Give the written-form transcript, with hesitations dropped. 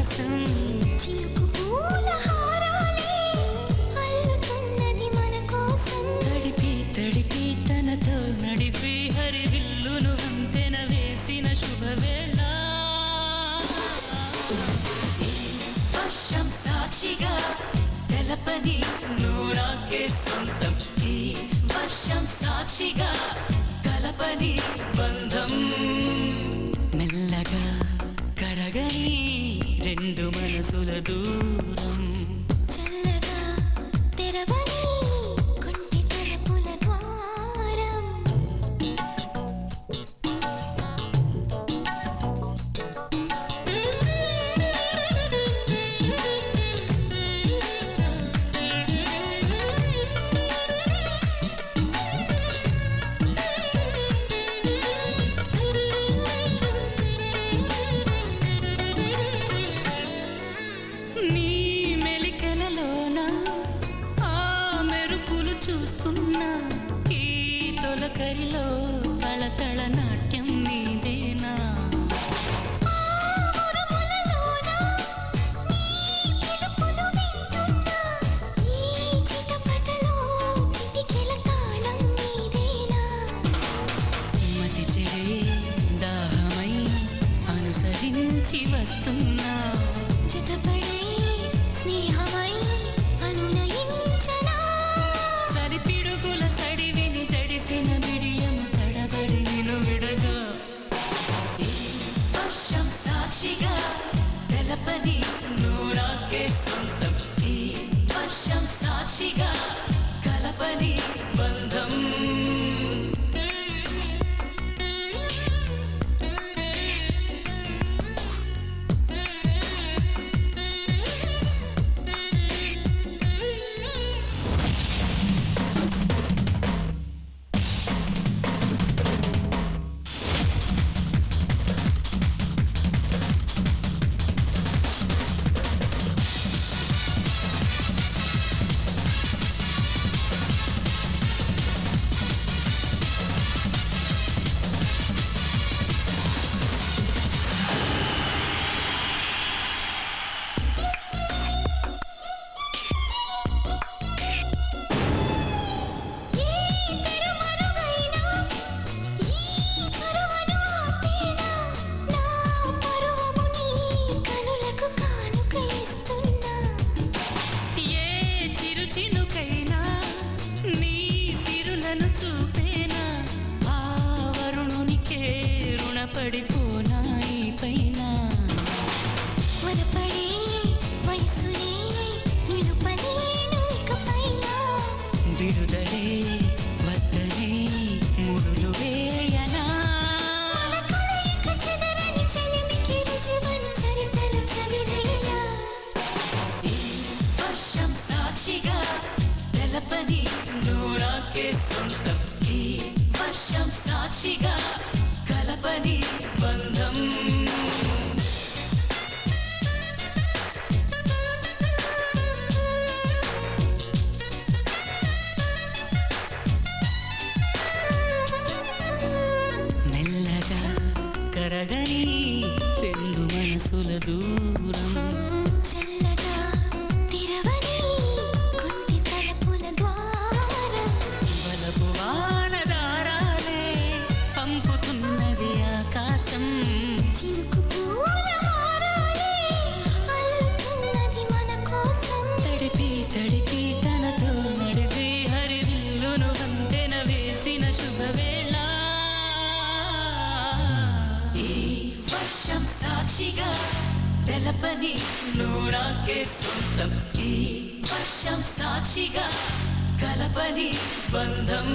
ఆకాశం చినుకు పూల హారాలే అల్లుతున్నది మన కోసం. తడిపి తడిపి తనతో నడిపి హరివిల్లును వంతెన వేసిన శుభవేళ. వర్షం సాక్షిగా తెలపని నూరాకే సొంతం. ఈ వర్షం సాక్షిగా కలపని బంధం. మెల్లగా కరగని రెండు మనసుల దూరం. చల్లగా తెరవని కొంటి తలుపుల ద్వారం. నీ మెలికలలోన ఆ మెరుపులు చూస్తున్నా. ఈ తొలకరిలో తళతళ నాట్యం నీదేనా. ఉరుములలోన నీ పిలుపులు వింటున్నా. ఈ చిటపటలో చిటికెల తాళం నీదేనా. మతి చెడే దాహమై అనుసరించి వస్తున్నా. చితపడే స్నేహమై అనునయించనా. సరిపిడుగుల సడివిని జడిసిన బిడియము తడబడి నిన్ను విడగా. ఈ వర్షం సాక్షిగా తెలపని నూరాకే సొంతం. ఈ వర్షం సాక్షిగా కలపని బంధం. పడిపోనా ఈ పైన. వరపడే వయసునే నిలుపలేను ఇకపైన. విడుదలే వద్దనే ముడులు వేయనా. మన కలయిక చెదరని చెలిమికి రుజువను చరితలు చదివేలా. ఈ వర్షం సాక్షిగా తెలపని నూరాకే సొంతం. ఈ వర్షం సాక్షిగా కలపని బంధం. మెల్లగా కరగని రెండు మనసుల దూరం. చల్లగా తెరవని కొంటి తలుపుల ద్వారం. వలపు వానదారాలే పంపుతున్నది ఆకాశం. చినుకు పూల హారాలే అల్లుతున్నది మన కోసం. తడిపి తడిపి తనతో నడిపి హరిల్లును వంతెన వేసిన శుభవేళ. ఈ వర్షం సాక్షిగా తెలపని నూరాకే సొంతం. ఈ వర్షం సాక్షిగా కలపని బంధం.